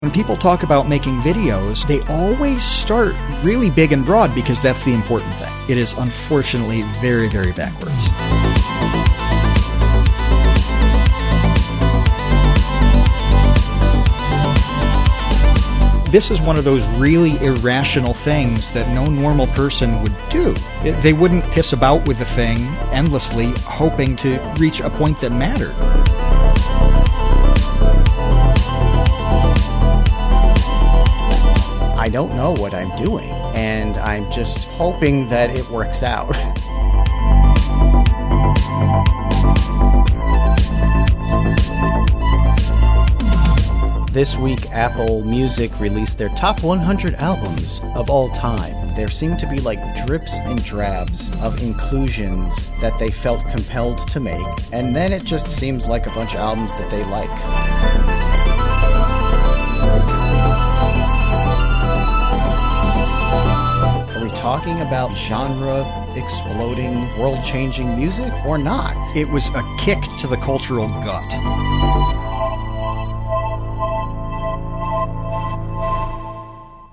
When people talk about making videos, they always start really big and broad because that's the important thing. It is unfortunately very, very backwards. This is one of those really irrational things that no normal person would do. They wouldn't piss about with the thing endlessly, hoping to reach a point that mattered. I don't know what I'm doing, and I'm just hoping that it works out. This week, Apple Music released their top 100 albums of all time. There seem to be like drips and drabs of inclusions that they felt compelled to make, and then it just seems like a bunch of albums that they like. Are we talking about genre-exploding, world-changing music or not? It was a kick to the cultural gut.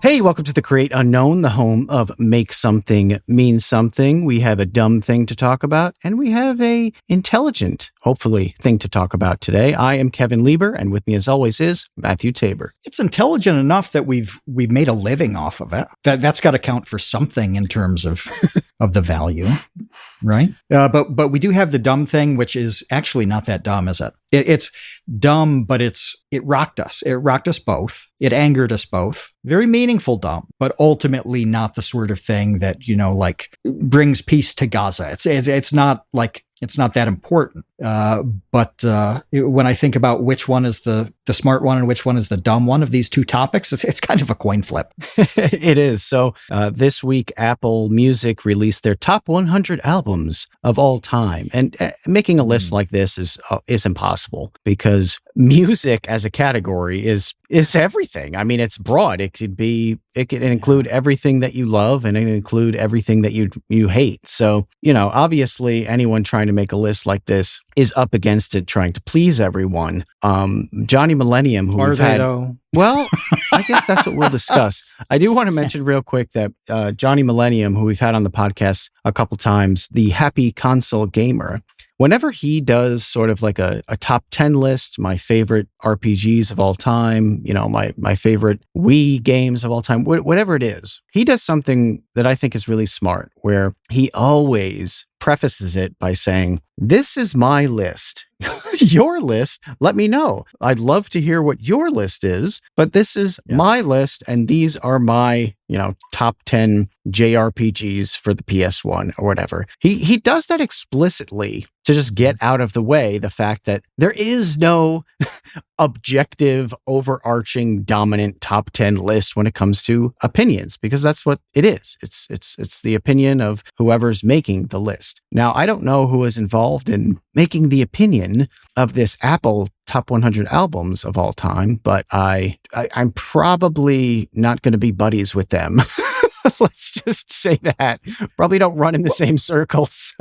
Hey, welcome to The Create Unknown, the home of Make Something Mean Something. We have a dumb thing to talk about, and we have a intelligent, hopefully, thing to talk about today. I am Kevin Lieber, and with me as always is Matthew Tabor. It's intelligent enough that we've made a living off of it. That's got to count for something in terms of of the value, right? But we do have the dumb thing, which is actually not that dumb, is it? It's dumb, but it rocked us. It rocked us both. It angered us both. Very meaningful dumb, but ultimately not the sort of thing that, like brings peace to Gaza. It's not like, it's not that important. But when I think about which one is the smart one and which one is the dumb one of these two topics, it's kind of a coin flip. It is. So this week, Apple Music released their top 100 albums of all time. And making a list like this is impossible because music as a category is everything. I mean, it's broad. It can include everything that you love and it can include everything that you hate. So, obviously anyone trying to make a list like this is up against it trying to please everyone. Johnny Millennium, who we've had, though? Well, I guess that's what we'll discuss. I do want to mention real quick that Johnny Millennium, who we've had on the podcast a couple times, the Happy Console Gamer, whenever he does sort of like a top 10 list, my favorite RPGs of all time, my favorite Wii games of all time, whatever it is, he does something that I think is really smart, where he always prefaces it by saying, "This is my list. Your list, let me know. I'd love to hear what your list is, but this is my list, and these are my, top 10 JRPGs for the PS1 or whatever." He does that explicitly to just get out of the way the fact that there is no objective, overarching, dominant top 10 list when it comes to opinions, because that's what it is. It's the opinion of whoever's making the list. Now, I don't know who is involved in making the opinion of this Apple top 100 albums of all time, but I'm probably not going to be buddies with them. Let's just say that. Probably don't run in the same circles.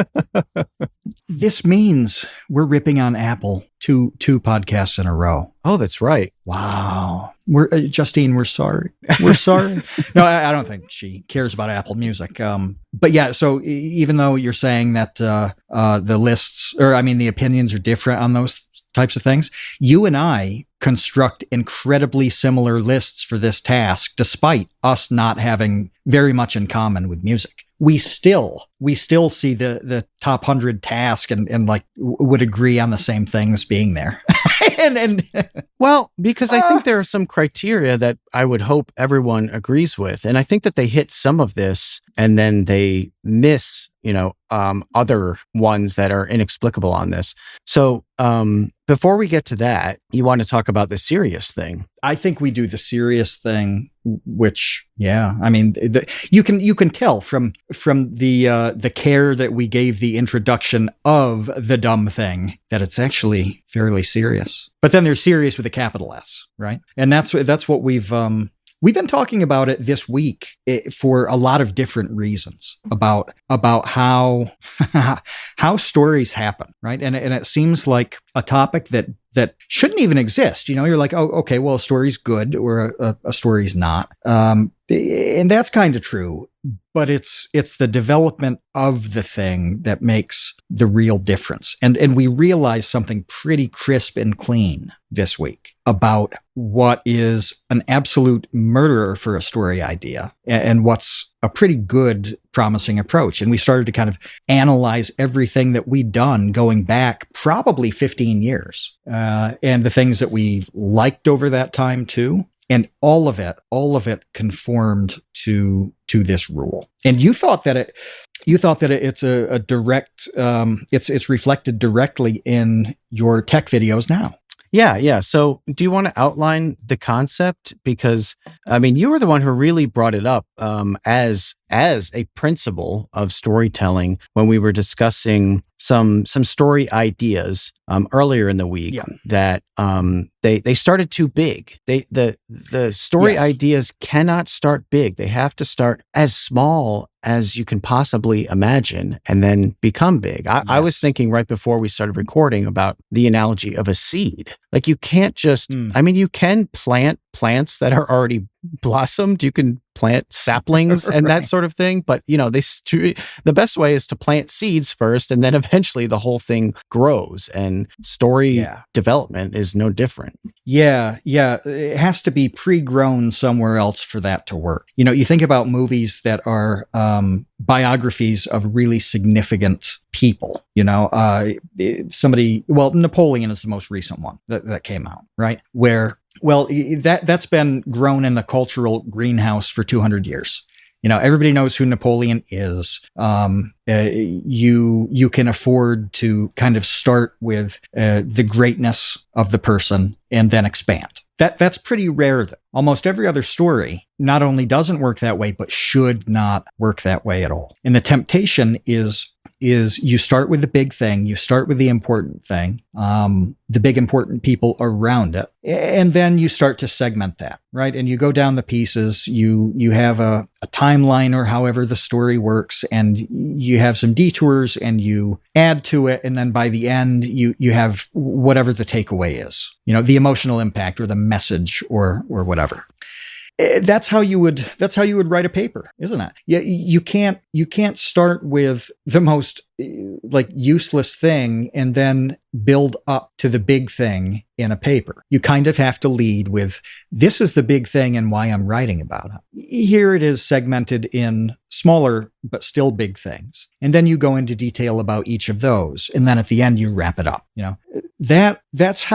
This means we're ripping on Apple two podcasts in a row. Oh, that's right. Wow. Justine, we're sorry. We're sorry. No, I don't think she cares about Apple Music. But yeah, so even though you're saying that the lists, the opinions are different on those types of things, you and I construct incredibly similar lists for this task, despite us not having very much in common with music. We still see the top 100 task and like would agree on the same things being there. Well, because I think there are some criteria that I would hope everyone agrees with. And I think that they hit some of this and then they miss, other ones that are inexplicable on this. So before we get to that, you want to talk about the serious thing. I think we do the serious thing, which, you can tell from the care that we gave the introduction of the dumb thing that it's actually fairly serious. But then there's serious with a capital S, right? And that's what we've been talking about it this week for a lot of different reasons about how stories happen, right? And it seems like a topic that that shouldn't even exist. You're like, oh, okay, well, a story's good or a story's not. And that's kind of true. But it's the development of the thing that makes the real difference. And we realized something pretty crisp and clean this week about what is an absolute murderer for a story idea and what's a pretty good, promising approach. And we started to kind of analyze everything that we'd done going back probably 15 years and the things that we've liked over that time too. And all of it conformed to this rule. And you thought that it's a direct, it's reflected directly in your tech videos now. Yeah. So do you want to outline the concept? Because, I mean, you were the one who really brought it up as a principle of storytelling when we were discussing some story ideas earlier in the week that they started too big. The story ideas cannot start big. They have to start as small as you can possibly imagine and then become big. I was thinking right before we started recording about the analogy of a seed. Like you can't just, I mean, you can plant plants that are already blossomed. You can plant saplings and that sort of thing. But, the best way is to plant seeds first, and then eventually the whole thing grows. And story development is no different. Yeah. It has to be pre-grown somewhere else for that to work. You think about movies that are biographies of really significant people. Napoleon is the most recent one that came out, right? Where, that's been grown in the cultural greenhouse for 200 years. Everybody knows who Napoleon is. You can afford to kind of start with the greatness of the person and then expand. That's pretty rare, though. Almost every other story not only doesn't work that way, but should not work that way at all. And the temptation is you start with the big thing, you start with the important thing, the big important people around it, and then you start to segment that, right? And you go down the pieces, you have a timeline or however the story works, and you have some detours and you add to it, and then by the end you have whatever the takeaway is, the emotional impact or the message or whatever. That's how you would write a paper, isn't it? You can't start with the most useless thing and then build up to the big thing in a paper. You kind of have to lead with, this is the big thing and why I'm writing about it. Here it is segmented in smaller but still big things. And then you go into detail about each of those. And then at the end, you wrap it up. That's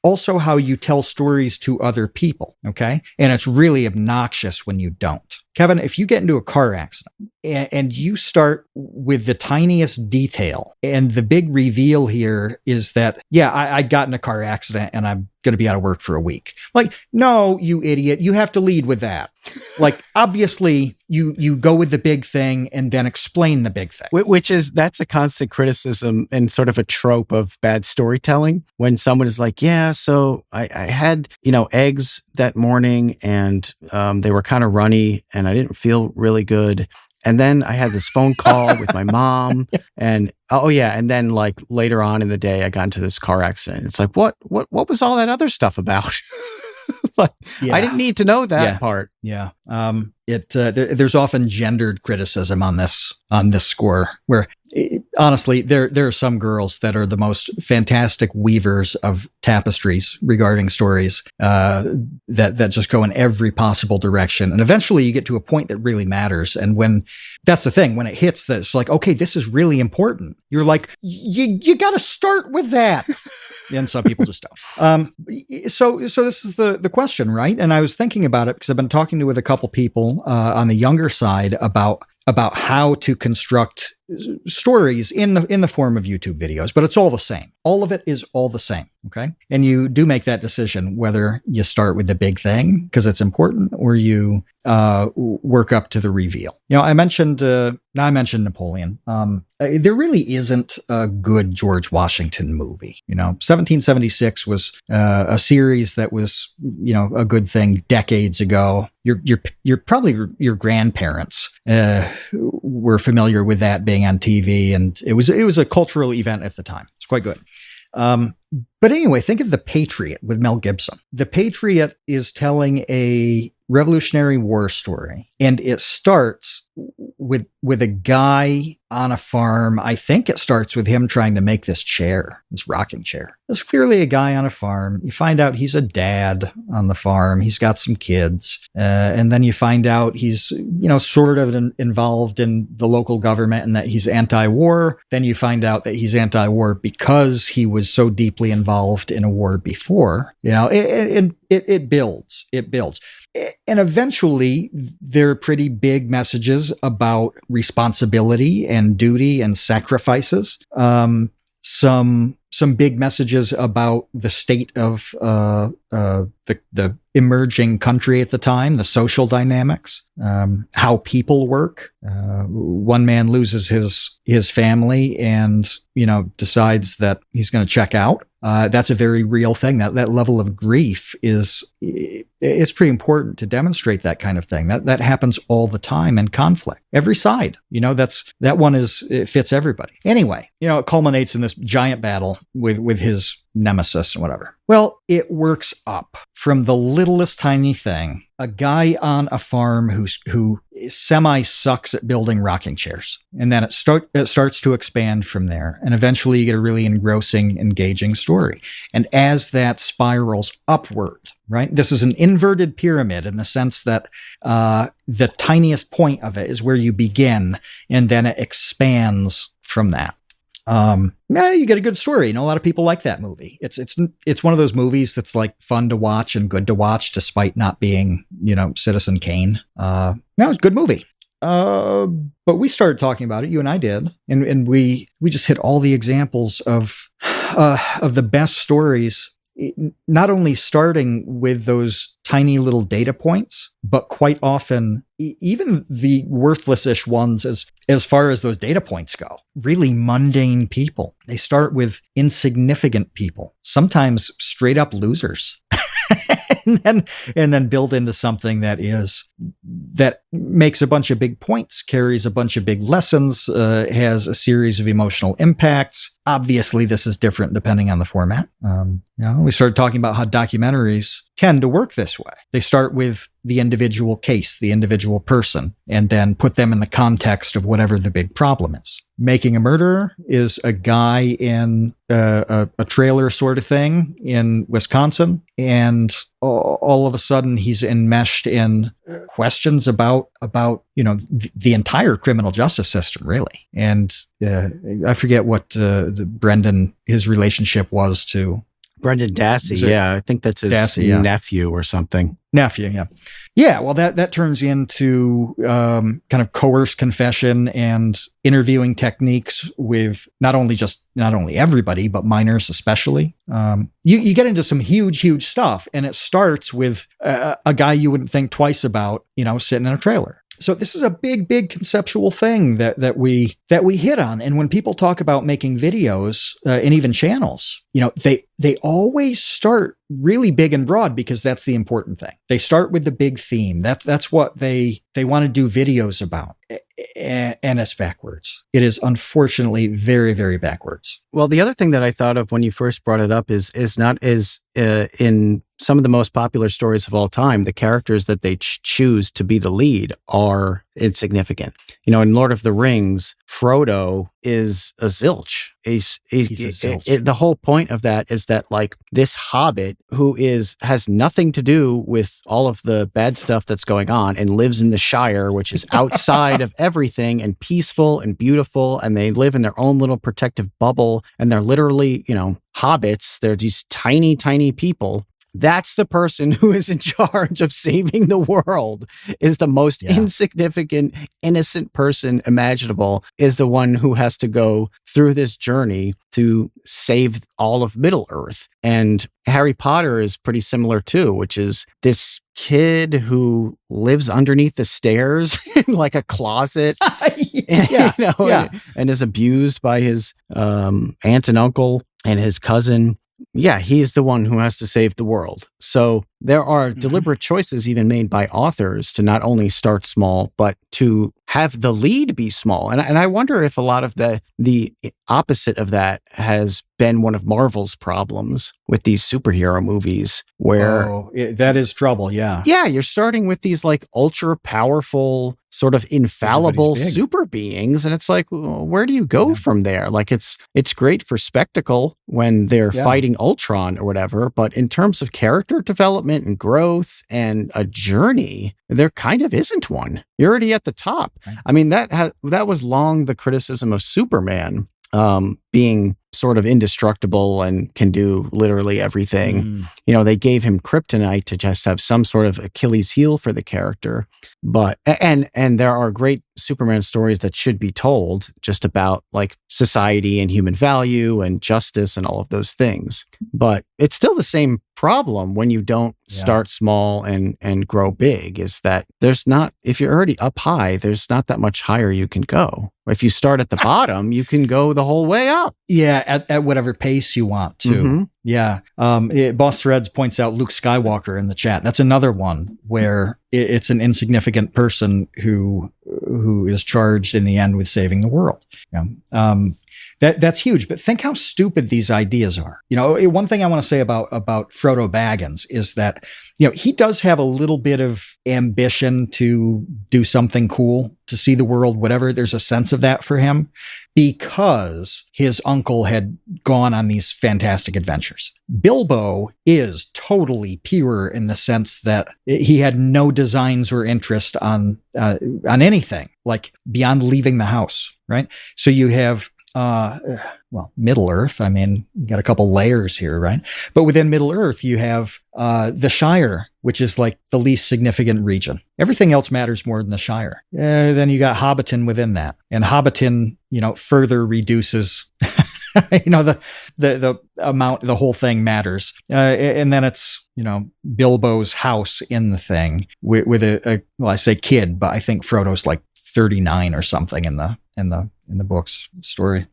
also how you tell stories to other people. Okay. And it's really obnoxious when you don't. Kevin, if you get into a car accident and you start with the tiniest detail, and the big reveal here is that, I got in a car accident and I'm going to be out of work for a week. Like, no, you idiot. You have to lead with that. Like, obviously, you go with the big thing and then explain the big thing. That's a constant criticism and sort of a trope of bad storytelling. When someone is like, so I had, eggs that morning and they were kind of runny and I didn't feel really good. And then I had this phone call with my mom and and then like later on in the day, I got into this car accident. It's like, what was all that other stuff about? I didn't need to know that part. Yeah. There's often gendered criticism on this score where honestly, there are some girls that are the most fantastic weavers of tapestries regarding stories that just go in every possible direction. And eventually you get to a point that really matters. And when that's the thing, when it hits that it's like, okay, this is really important. You're like, you got to start with that. And some people just don't. So this is the question, right? And I was thinking about it because I've been talking with a couple people on the younger side about how to construct stories in the form of YouTube videos, but it's all the same. All of it is all the same. Okay. And you do make that decision whether you start with the big thing because it's important or you work up to the reveal. I mentioned Napoleon. There really isn't a good George Washington movie. 1776 was a series that was, a good thing decades ago. You're probably your grandparents were familiar with that being on TV, and it was a cultural event at the time. It's quite good. But anyway, think of The Patriot with Mel Gibson. The Patriot is telling a Revolutionary War story, and it starts with a guy on a farm. I think it starts with him trying to make this chair, this rocking chair. There's clearly a guy on a farm. You find out he's a dad on the farm. He's got some kids. And then you find out he's, sort of involved in the local government and that he's anti-war. Then you find out that he's anti-war because he was so deeply involved in a war before. It builds. It builds. And eventually, there are pretty big messages about responsibility and duty and sacrifices. Some big messages about the state of the emerging country at the time, the social dynamics, how people work. One man loses his family and decides that he's going to check out. That's a very real thing. That level of grief it's pretty important to demonstrate that kind of thing. That happens all the time in conflict. Every side, it fits everybody. Anyway, it culminates in this giant battle with his nemesis and whatever. Well, it works up from the littlest tiny thing. A guy on a farm who semi sucks at building rocking chairs. And then it starts to expand from there. And eventually you get a really engrossing, engaging story. And as that spirals upward, right? This is an inverted pyramid in the sense that the tiniest point of it is where you begin, and then it expands from that. You get a good story. A lot of people like that movie. It's one of those movies that's like fun to watch and good to watch, despite not being, Citizen Kane. It's a good movie. But we started talking about it. You and I did, and we just hit all the examples of the best stories. Not only starting with those tiny little data points, but quite often even the worthless-ish ones as far as those data points go. Really mundane people. They start with insignificant people, sometimes straight up losers. and then build into something that makes a bunch of big points, carries a bunch of big lessons, has a series of emotional impacts. Obviously, this is different depending on the format. We started talking about how documentaries tend to work this way. They start with the individual case, the individual person, and then put them in the context of whatever the big problem is. Making a Murderer is a guy in a trailer sort of thing in Wisconsin, and all of a sudden he's enmeshed in questions about the entire criminal justice system, really. And I forget what Brendan, his relationship was to Brendan Dassey. Yeah, I think that's his nephew or something. Nephew, yeah. Yeah, well, that turns into kind of coerced confession and interviewing techniques with not only everybody, but minors especially. You get into some huge stuff, and it starts with a guy you wouldn't think twice about, sitting in a trailer. So this is a big conceptual thing that we hit on. And when people talk about making videos and even channels, they always start really big and broad because that's the important thing. They start with the big theme. That's what they want to do videos about. And it's backwards. It is unfortunately very, very backwards. Well, the other thing that I thought of when you first brought it up is in some of the most popular stories of all time, the characters that they choose to be the lead are insignificant. In Lord of the Rings, Frodo is a zilch. He's a zilch. The whole point of that is that this hobbit who has nothing to do with all of the bad stuff that's going on and lives in the Shire, which is outside of everything and peaceful and beautiful, and they live in their own little protective bubble, and they're literally, hobbits. They're these tiny people. That's the person who is in charge of saving the world, is the most insignificant, innocent person imaginable, is the one who has to go through this journey to save all of Middle-earth. And Harry Potter is pretty similar too, which is this kid who lives underneath the stairs in a closet and is abused by his aunt and uncle and his cousin. Yeah, he's the one who has to save the world. So there are deliberate choices even made by authors to not only start small, but to have the lead be small. And I wonder if a lot of the opposite of that has been one of Marvel's problems with these superhero movies, where that is trouble. Yeah. yeah, you're starting with these like ultra powerful, sort of infallible Everybody's big. super beings, and it's like, well, where do you go from there? Like it's great for spectacle when they're fighting Ultron or whatever, but in terms of character development and growth and a journey, there kind of isn't one. You're already at the top. Right. I mean, that was long the criticism of Superman being sort of indestructible and can do literally everything. You know, they gave him kryptonite to just have some sort of Achilles heel for the character. But and there are great Superman stories that should be told just about like society and human value and justice and all of those things. But it's still the same problem when you don't start small and grow big, is that there's not, if you're already up high, there's not that much higher you can go. If you start at the bottom, you can go the whole way up. Yeah, at whatever pace you want to. Yeah. Boss Threads points out Luke Skywalker in the chat. That's another one where it's an insignificant person who is charged in the end with saving the world. Yeah. That's huge, but think how stupid these ideas are. You know, one thing I want to say about Frodo Baggins is that, you know, he does have a little bit of ambition to do something cool, to see the world, whatever. There's a sense of that for him because his uncle had gone on these fantastic adventures. Bilbo is totally pure in the sense that he had no designs or interest on anything, like beyond leaving the house, right? So you have Middle Earth. I mean, you got a couple layers here, right? But within Middle Earth, you have the Shire, which is like the least significant region. Everything else matters more than the Shire. Then you got Hobbiton within that, and Hobbiton, you know, further reduces, you know, the amount, the whole thing matters. And then it's, you know, Bilbo's house in the thing with well, I say kid, but I think Frodo's like 39 or something in the book's story.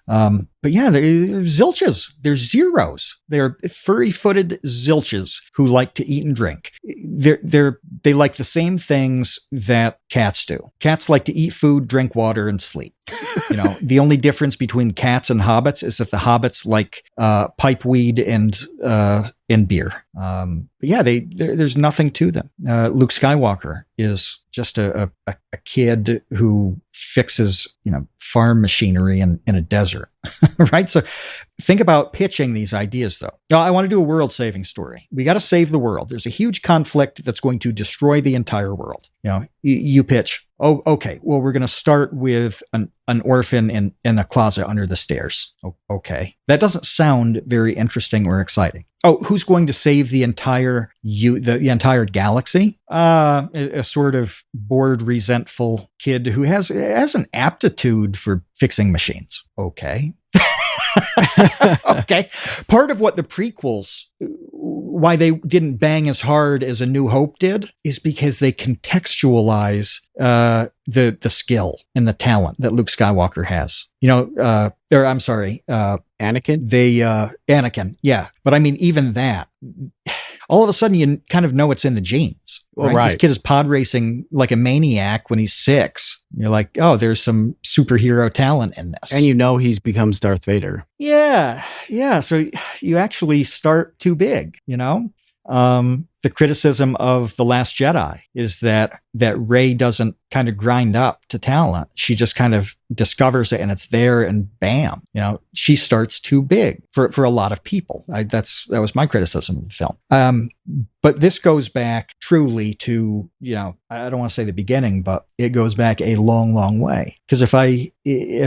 But yeah, they're zilches. They're zeros. They're furry-footed zilches who like to eat and drink. They like the same things that cats do. Cats like to eat food, drink water, and sleep. You know, the only difference between cats and hobbits is that the hobbits like pipeweed and beer. But yeah, there's nothing to them. Luke Skywalker is just a kid who fixes, you know, farm machinery in a desert, right? So think about pitching these ideas, though. Now, I want to do a world-saving story. We got to save the world. There's a huge conflict that's going to destroy the entire world. You know, you pitch, oh, okay, well, we're going to start with an orphan in a closet under the stairs. Oh, okay. That doesn't sound very interesting or exciting. Oh, who's going to save the entire the entire galaxy? A sort of bored, resentful kid who has an aptitude for fixing machines. Okay. Okay. Part of what the prequels, why they didn't bang as hard as A New Hope did, is because they contextualize the skill and the talent that Luke Skywalker has. You know, Anakin? Anakin, yeah. But I mean, even that, all of a sudden you kind of know it's in the genes. Right? This kid is pod racing like a maniac when he's 6. You're like, oh, there's some superhero talent in this. And you know he becomes Darth Vader. Yeah. So you actually start too big, you know? The criticism of The Last Jedi is that Rey doesn't kind of grind up to talent. She just kind of discovers it and it's there and bam, you know, she starts too big for a lot of people. That was my criticism of the film. But this goes back truly to, you know, I don't want to say the beginning, but it goes back a long, long way. Because if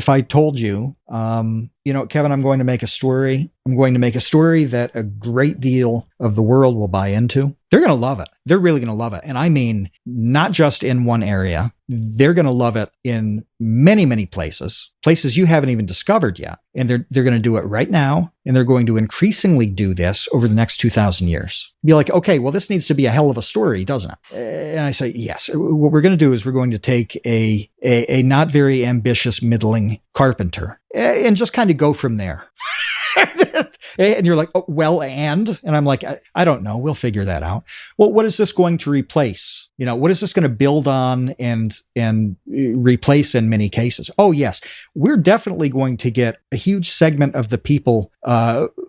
I told you, you know, Kevin, I'm going to make a story that a great deal of the world will buy into, they're going to love it. They're really going to love it. And I mean, not just in one area. They're going to love it in many, many places you haven't even discovered yet. And they're going to do it right now. And they're going to increasingly do this over the next 2,000 years. Be like, okay, well, this needs to be a hell of a story, doesn't it? And I say, yes. What we're going to do is we're going to take a not very ambitious, middling carpenter and just kind of go from there. And you're like, oh, well, and I'm like, I don't know. We'll figure that out. Well, what is this going to replace? What is this going to build on and replace in many cases? Oh, yes, we're definitely going to get a huge segment of the people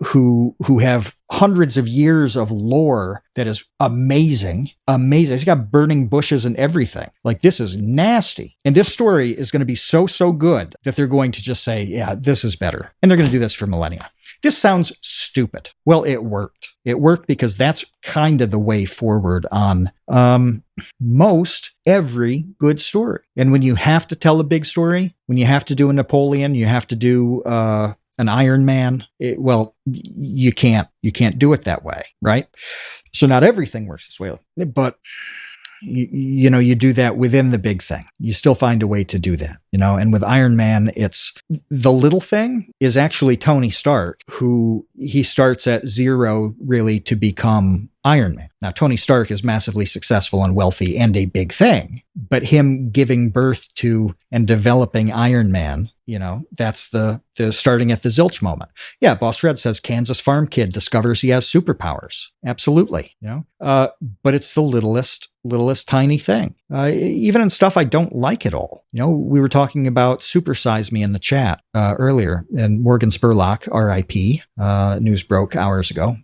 who have hundreds of years of lore that is amazing. It's got burning bushes and everything. Like, this is nasty. And this story is going to be so good that they're going to just say, yeah, this is better. And they're going to do this for millennia. This sounds stupid. Well, it worked. It worked because that's kind of the way forward on most every good story. And when you have to tell a big story, when you have to do a Napoleon, you have to do an Iron Man, you can't do it that way, right? So not everything works this way, but you do that within the big thing. You still find a way to do that, and with Iron Man, it's the little thing is actually Tony Stark, who he starts at zero really to become Iron Man. Now, Tony Stark is massively successful and wealthy and a big thing, but him giving birth to and developing Iron Man, that's the starting at the zilch moment. Yeah, Boss Red says Kansas farm kid discovers he has superpowers. Absolutely, but it's the littlest tiny thing. Even in stuff I don't like at all. We were talking about Super Size Me in the chat earlier, and Morgan Spurlock, R.I.P. News broke hours ago.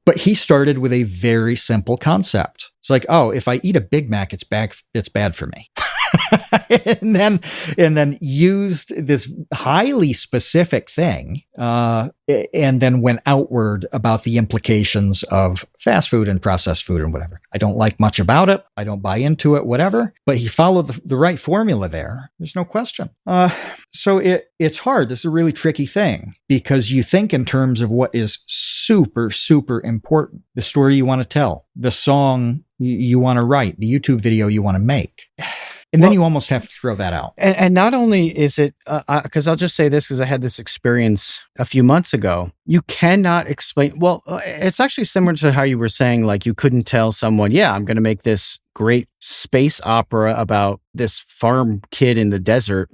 But he started with a very simple concept. It's like, oh, if I eat a Big Mac, it's bad for me. and then used this highly specific thing, and then went outward about the implications of fast food and processed food and whatever. I don't like much about it. I don't buy into it, whatever. But he followed the right formula there. There's no question. So it's hard. This is a really tricky thing because you think in terms of what is super, super important. The story you want to tell, the song you want to write, the YouTube video you want to make. And then you almost have to throw that out. And not only is it, because I'll just say this because I had this experience a few months ago. You cannot explain. Well, it's actually similar to how you were saying, like you couldn't tell someone, yeah, I'm going to make this great space opera about this farm kid in the desert.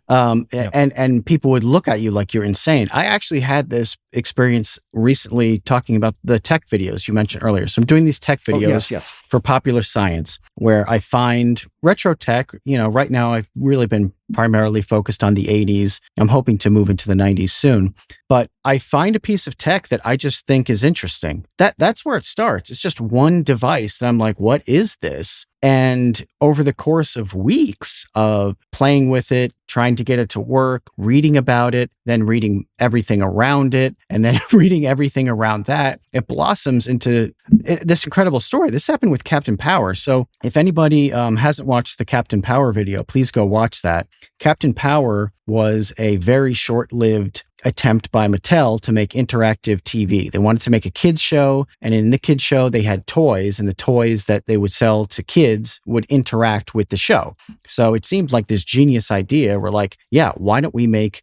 And people would look at you like you're insane. I actually had this experience recently talking about the tech videos you mentioned earlier. So I'm doing these tech videos for Popular Science where I find retro tech. Right now I've really been primarily focused on the 80s. I'm hoping to move into the 90s soon. But I find a piece of tech that I just think is interesting. That's where it starts. It's just one device that I'm like, what is this? And over the course of weeks of playing with it, trying to get it to work, reading about it, then reading everything around it, and then reading everything around that, it blossoms into this incredible story. This happened with Captain Power. So if anybody hasn't watched the Captain Power video, please go watch that. Captain Power was a very short-lived attempt by Mattel to make interactive TV. They wanted to make a kids show, and in the kids show, they had toys, and the toys that they would sell to kids would interact with the show. So it seemed like this genius idea. We're like, yeah, why don't we make,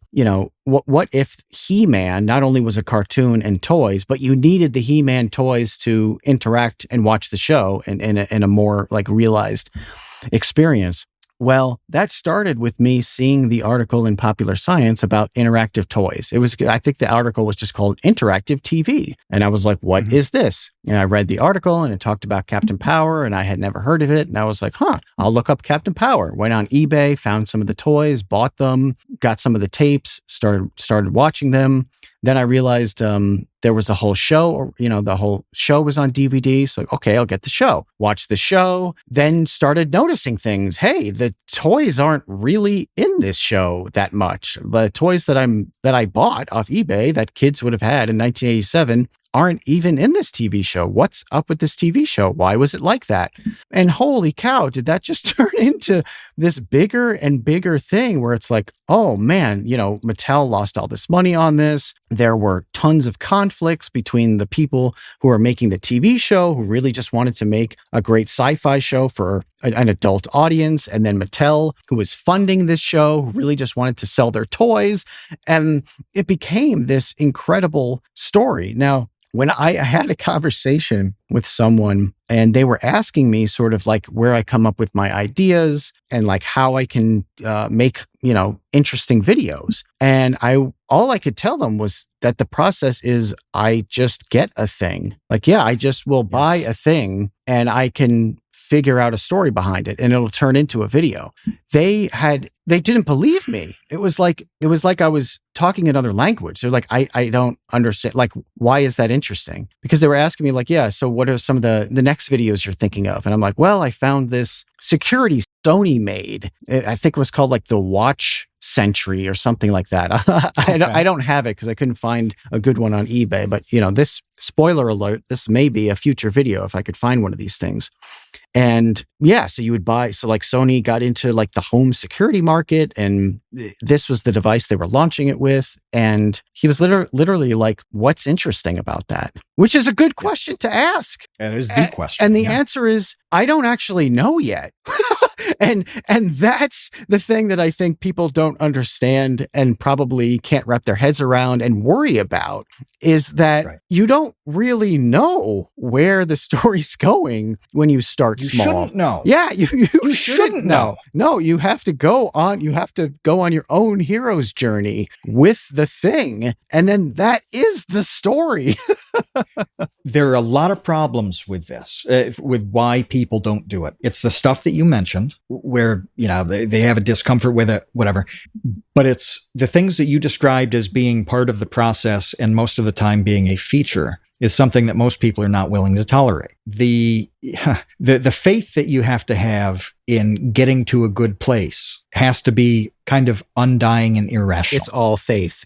what if He-Man not only was a cartoon and toys, but you needed the He-Man toys to interact and watch the show in a more like realized experience. Well, that started with me seeing the article in Popular Science about interactive toys. I think the article was just called Interactive TV. And I was like, what is this? And I read the article and it talked about Captain Power and I had never heard of it. And I was like, I'll look up Captain Power. Went on eBay, found some of the toys, bought them, got some of the tapes, started watching them. Then I realized there was a whole show, the whole show was on DVD. So, okay, I'll get the show, watch the show, then started noticing things. Hey, the toys aren't really in this show that much. The toys that I bought off eBay that kids would have had in 1987 aren't even in this TV show. What's up with this TV show? Why was it like that? And holy cow, did that just turn into this bigger and bigger thing where it's like, oh man, Mattel lost all this money on this. There were tons of conflicts between the people who are making the TV show, who really just wanted to make a great sci-fi show for an adult audience, and then Mattel, who was funding this show, who really just wanted to sell their toys. And it became this incredible story. Now, when I had a conversation with someone and they were asking me sort of like where I come up with my ideas and like how I can make, interesting videos. And I all I could tell them was that the process is I just get a thing. Like, yeah, I just will buy a thing and I can figure out a story behind it and it'll turn into a video. They didn't believe me. It was like I was talking another language. They're like, I don't understand. Like, why is that interesting? Because they were asking me like, yeah, so what are some of the next videos you're thinking of? And I'm like, well, I found this security Sony made. I think it was called like the Watch Century or something like that. I don't have it because I couldn't find a good one on eBay. But this, spoiler alert, this may be a future video if I could find one of these things. And yeah, so you would buy, so like Sony got into like the home security market and this was the device they were launching it with. And he was literally like, what's interesting about that? Which is a good question to ask. That is the question. And the answer is, I don't actually know yet. And that's the thing that I think people don't understand and probably can't wrap their heads around and worry about is that you don't really know where the story's going when you start small. You shouldn't know. Yeah, you shouldn't know. No, you have to go on your own hero's journey with the thing. And then that is the story. There are a lot of problems with this, with why people don't do it. It's the stuff that you mentioned where, they have a discomfort with it, whatever. But it's the things that you described as being part of the process and most of the time being a feature is something that most people are not willing to tolerate. The faith that you have to have in getting to a good place has to be kind of undying and irrational. It's all faith.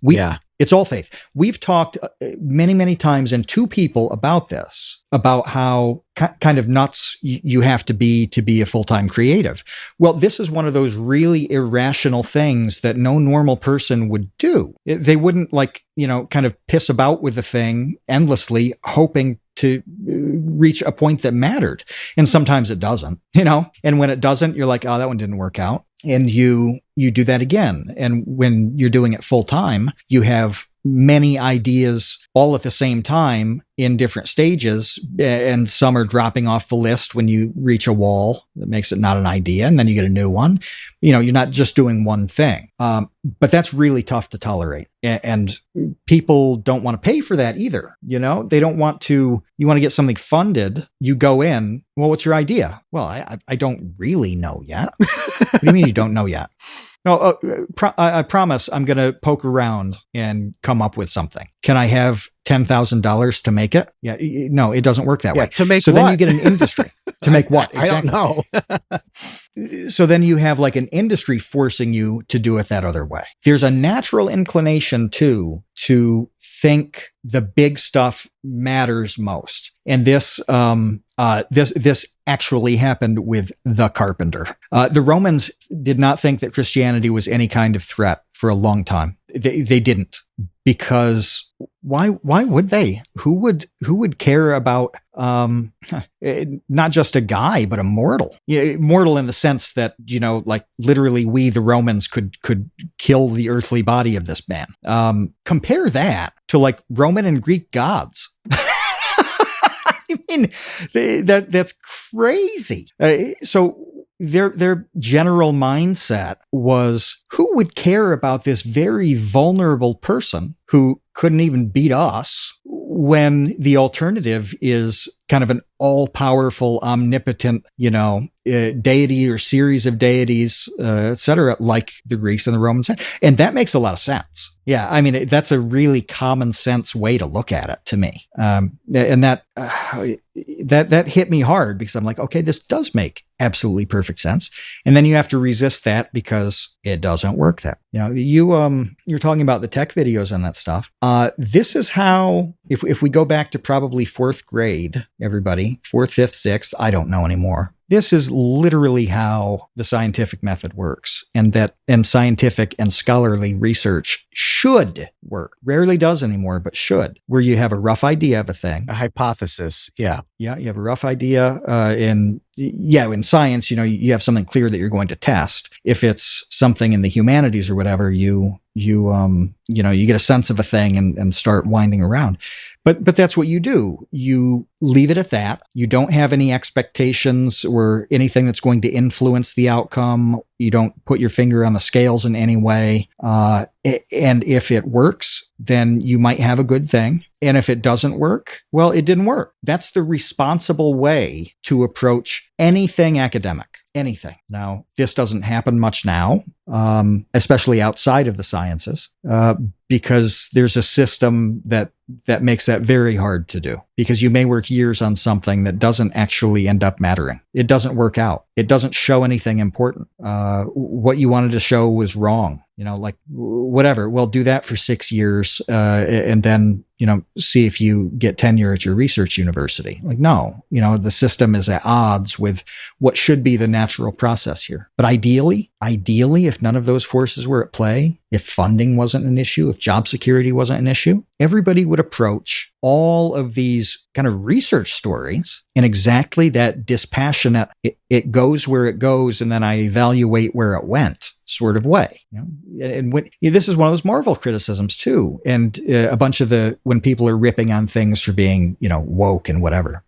It's all faith. We've talked many, many times and to people about this, about how kind of nuts you have to be a full-time creative. Well, this is one of those really irrational things that no normal person would do. They wouldn't kind of piss about with the thing endlessly, hoping to reach a point that mattered. And sometimes it doesn't, and when it doesn't, you're like, oh, that one didn't work out. And you do that again. And when you're doing it full time, you have many ideas all at the same time in different stages, and some are dropping off the list when you reach a wall that makes it not an idea, and then you get a new one. You're not just doing one thing. But that's really tough to tolerate. And people don't want to pay for that either. They don't want to, you want to get something funded, you go in, well, what's your idea? Well, I don't really know yet. What do you mean you don't know yet? No, I promise I'm going to poke around and come up with something. Can I have $10,000 to make it? Yeah, no, it doesn't work that way. To make so what? Then you get an industry. To make what? Exactly. I don't know. So then you have like an industry forcing you to do it that other way. There's a natural inclination too to think the big stuff matters most. And this actually happened with the carpenter. The Romans did not think that Christianity was any kind of threat for a long time. They didn't, because why would they? Who would care about not just a guy, but a mortal? Mortal in the sense that, like literally we, the Romans, could kill the earthly body of this man. Compare that to like Roman and Greek gods. I mean, that's crazy. So their general mindset was, who would care about this very vulnerable person who couldn't even beat us, when the alternative is kind of an all-powerful, omnipotent, deity or series of deities, et cetera, like the Greeks and the Romans had. And that makes a lot of sense. Yeah, I mean, that's a really common sense way to look at it to me. And that hit me hard, because I'm like, okay, this does make absolutely perfect sense. And then you have to resist that because it doesn't work that. You're talking about the tech videos and that stuff. This is how, if we go back to probably fourth grade, everybody, fourth, fifth, sixth, I don't know anymore. This is literally how the scientific method works, and scientific and scholarly research should work. Rarely does anymore, but should, where you have a rough idea of a thing. A hypothesis. Yeah. Yeah. You have a rough idea. In science, you have something clear that you're going to test. If it's something in the humanities or whatever, you get a sense of a thing and start winding around. But that's what you do. You leave it at that. You don't have any expectations or anything that's going to influence the outcome. You don't put your finger on the scales in any way. And if it works, then you might have a good thing. And if it doesn't work, well, it didn't work. That's the responsible way to approach anything academic. Anything. Now, this doesn't happen much now, especially outside of the sciences, because there's a system that makes that very hard to do, because you may work years on something that doesn't actually end up mattering. It doesn't work out. It doesn't show anything important. What you wanted to show was wrong. Like whatever. Well, do that for 6 years and then, see if you get tenure at your research university. Like, no, the system is at odds with what should be the natural process here. But ideally, if none of those forces were at play, if funding wasn't an issue, if job security wasn't an issue, everybody would approach all of these kind of research stories in exactly that dispassionate, it goes where it goes, and then I evaluate where it went sort of way. And this is one of those Marvel criticisms too. And a bunch of when people are ripping on things for being, woke and whatever,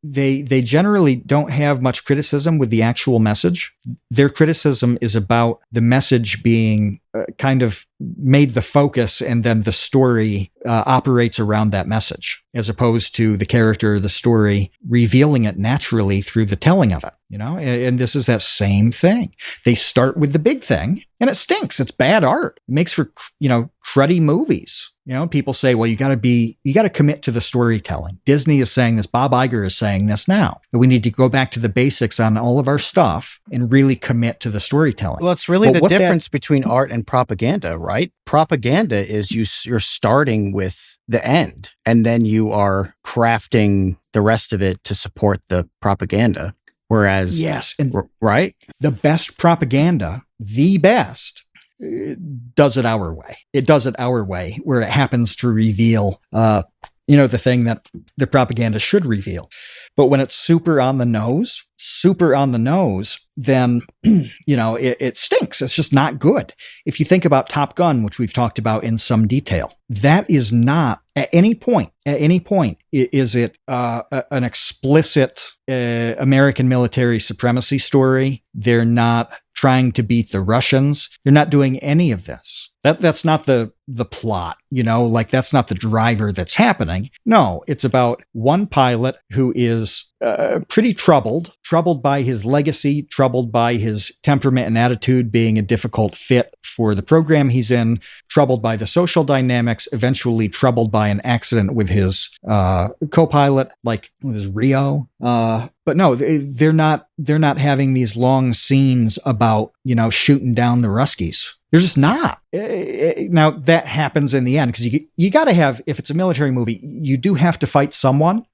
they generally don't have much criticism with the actual message. Their criticism is about the message being kind of made the focus, and then the story operates around that message, as opposed to the character or the story revealing it naturally through the telling of it. And this is that same thing. They start with the big thing, and it stinks. It's bad art. It makes for, cruddy movies. People say, well, you got to commit to the storytelling. Disney is saying this. Bob Iger is saying this now. That we need to go back to the basics on all of our stuff and really commit to the storytelling. Well, it's really the difference between art and propaganda, right? Propaganda is you're starting with the end, and then you are crafting the rest of it to support the propaganda. Whereas, yes, and right, the best propaganda, does it our way. It does it our way, where it happens to reveal, the thing that the propaganda should reveal. But when it's super on the nose, then, it stinks. It's just not good. If you think about Top Gun, which we've talked about in some detail, that is not at any point, is it an explicit American military supremacy story. They're not trying to beat the Russians. They're not doing any of this. That's not the plot, that's not the driver that's happening. No, it's about one pilot who is pretty troubled by his legacy, troubled by his temperament and attitude being a difficult fit for the program he's in, troubled by the social dynamics, eventually troubled by an accident with his co-pilot, like with his Rio. But no, they're not having these long scenes about, shooting down the Ruskies. They're just not. Now, that happens in the end, because you got to have, if it's a military movie, you do have to fight someone.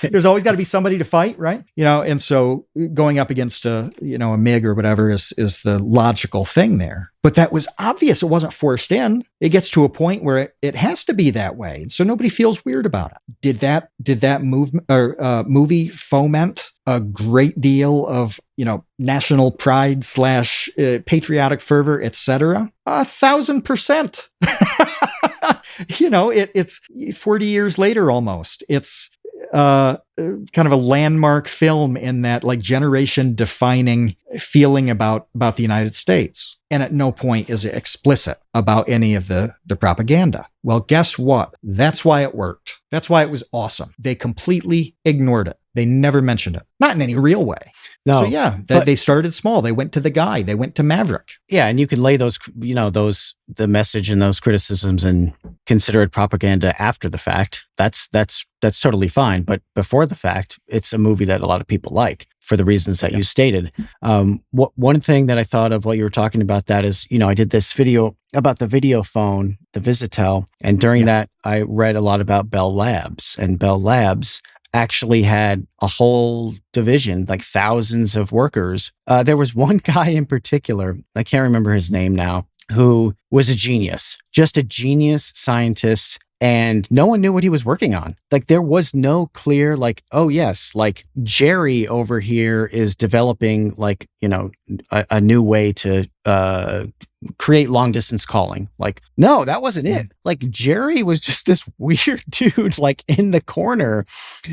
There's always got to be somebody to fight, right? And so going up against a MiG or whatever is the logical thing there. But that was obvious. It wasn't forced in. It gets to a point where it has to be that way. So nobody feels weird about it. Did that movie foment a great deal of, national pride / patriotic fervor, etc.? 1,000%. It's 40 years later almost. It's kind of a landmark film in that, like, generation defining feeling about the United States. And at no point is it explicit about any of the propaganda. Well, guess what? That's why it worked. That's why it was awesome. They completely ignored it. They never mentioned it. Not in any real way. No. So yeah, they started small. They went to the guy. They went to Maverick. Yeah, and you can lay those, the message and those criticisms and consider it propaganda after the fact. That's totally fine. But before the fact, it's a movie that a lot of people like for the reasons that you stated. One thing that I thought of while you were talking about that is, I did this video about the video phone, the Visitel, and during that, I read a lot about Bell Labs, and Bell Labs actually had a whole division, like thousands of workers. There was one guy in particular, I can't remember his name now, who was a genius, just a genius scientist. and no one knew what he was working on. Like there was no clear, like, oh yes, like Jerry over here is developing like, a new way to create long distance calling. Like, no, that wasn't it. Like Jerry was just this weird dude like in the corner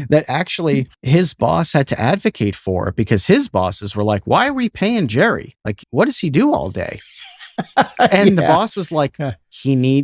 that actually his boss had to advocate for, because his bosses were like, why are we paying Jerry? Like, what does he do all day? And the boss was like,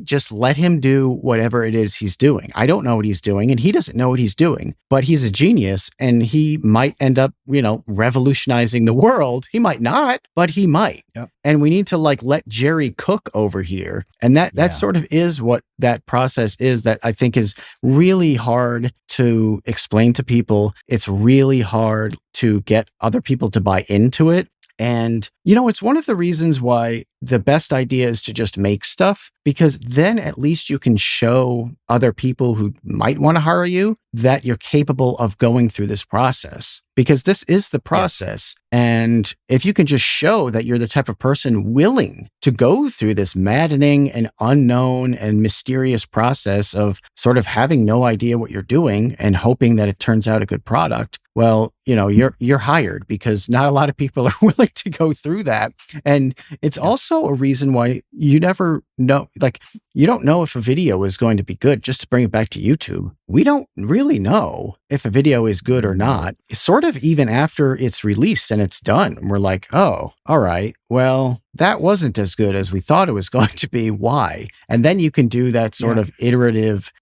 just let him do whatever it is he's doing. I don't know what he's doing and he doesn't know what he's doing, but he's a genius and he might end up, revolutionizing the world. He might not, but he might. Yep. And we need to like let Jerry cook over here. And that sort of is what that process is, that I think is really hard to explain to people. It's really hard to get other people to buy into it. And, it's one of the reasons why the best idea is to just make stuff, because then at least you can show other people who might want to hire you that you're capable of going through this process, because this is the process. Yeah. And if you can just show that you're the type of person willing to go through this maddening and unknown and mysterious process of sort of having no idea what you're doing and hoping that it turns out a good product, well, you're hired, because not a lot of people are willing to go through that. And it's also a reason why you never know, like, you don't know if a video is going to be good. Just to bring it back to YouTube, we don't really know if a video is good or not, sort of even after it's released and it's done. We're like, oh, all right, well, that wasn't as good as we thought it was going to be. Why? And then you can do that sort of iterative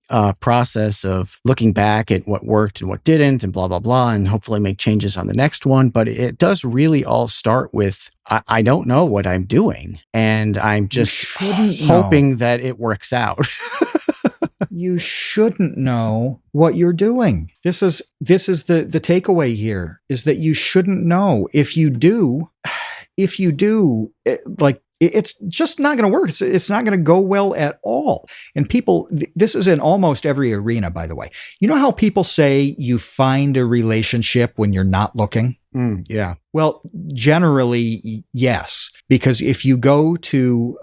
process of looking back at what worked and what didn't and blah, blah, blah, and hopefully make changes on the next one. But it does really all start with, I don't know what I'm doing, and I'm just hoping that it works out. You shouldn't know what you're doing. This is the takeaway here, is that you shouldn't know. If you do, it's just not going to work. It's not going to go well at all. And people, this is in almost every arena, by the way. You know how people say you find a relationship when you're not looking? Yeah. Well, generally, yes. Because if you go to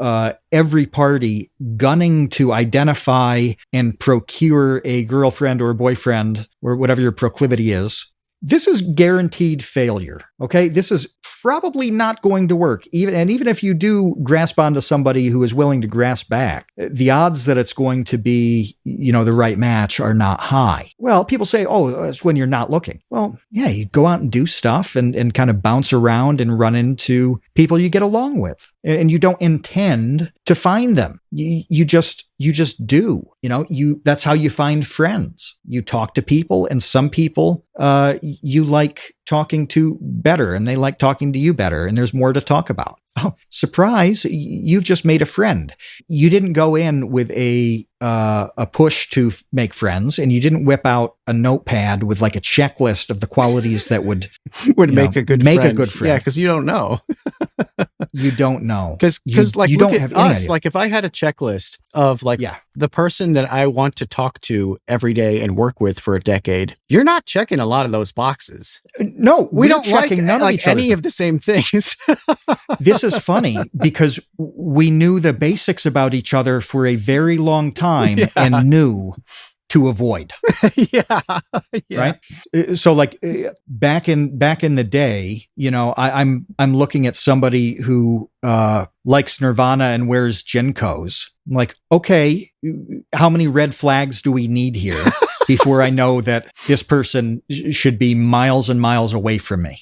every party gunning to identify and procure a girlfriend or boyfriend or whatever your proclivity is, this is guaranteed failure. Okay. This is probably not going to work. Even if you do grasp onto somebody who is willing to grasp back, the odds that it's going to be, the right match are not high. Well, people say, oh, it's when you're not looking. Well, yeah, you go out and do stuff and kind of bounce around and run into people you get along with, and you don't intend to find them. You just do, that's how you find friends. You talk to people, and some people, you like talking to better, and they like talking to you better, and there's more to talk about. Oh, surprise, you've just made a friend. You didn't go in with a push to make friends, and you didn't whip out a notepad with like a checklist of the qualities that would make a good friend. Yeah, because you don't know. You don't know. Because like, you don't have us. Idea. Like, if I had a checklist of like the person that I want to talk to every day and work with for a decade, you're not checking a lot of those boxes. No, we don't like any of the same things. This is funny because we knew the basics about each other for a very long time and knew to avoid. Right. So like back in the day, I'm looking at somebody who likes Nirvana and wears Jinkos. I'm like, okay, how many red flags do we need here before I know that this person should be miles and miles away from me?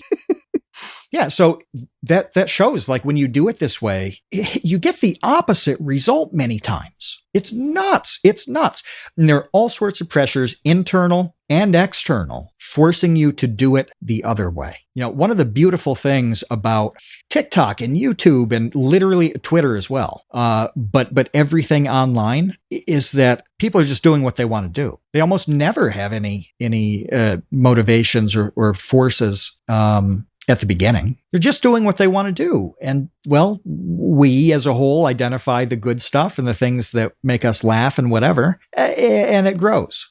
Yeah, so that shows, like, when you do it this way, you get the opposite result many times. It's nuts. And there are all sorts of pressures, internal and external, forcing you to do it the other way. One of the beautiful things about TikTok and YouTube and literally Twitter as well, but everything online, is that people are just doing what they want to do. They almost never have any motivations or forces at the beginning. They're just doing what they want to do. And well, we as a whole identify the good stuff and the things that make us laugh and whatever, and it grows.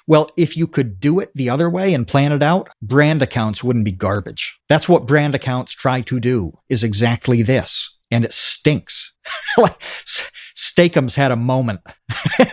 Well, if you could do it the other way and plan it out, brand accounts wouldn't be garbage. That's what brand accounts try to do, is exactly this. And it stinks. like Steakums had a moment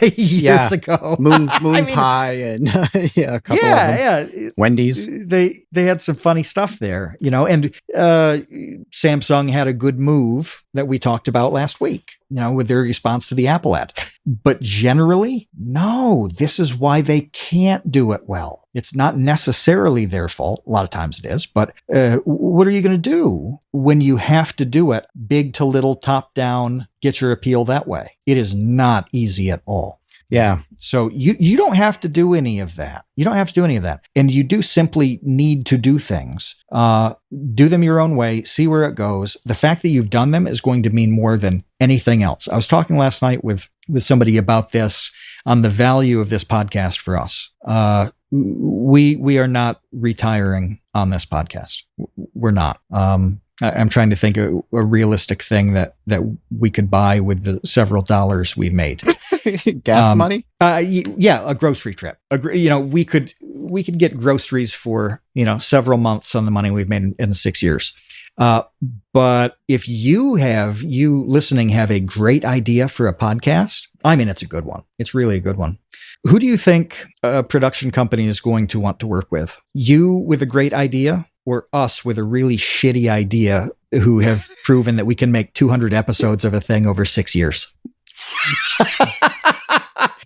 years ago. Moon Pie and a couple of them. Wendy's. They had some funny stuff there, and Samsung had a good move that we talked about last week, with their response to the Apple ad. But generally, no, this is why they can't do it well. It's not necessarily their fault. A lot of times it is. But what are you going to do when you have to do it big to little, top down, get your appeal that way? It is not easy at all. Yeah. So you don't have to do any of that. You don't have to do any of that. And you do simply need to do things. Do them your own way. See where it goes. The fact that you've done them is going to mean more than anything else. I was talking last night with somebody about this on the value of this podcast for us. We are not retiring on this podcast. We're not. I'm trying to think of a realistic thing that we could buy with the several dollars we've made. Gas money? Yeah, a grocery trip. We could get groceries for several months on the money we've made in 6 years. But if you listening have a great idea for a podcast, I mean, it's a good one. It's really a good one. Who do you think a production company is going to want to work with? You with a great idea, or us with a really shitty idea who have proven that we can make 200 episodes of a thing over 6 years?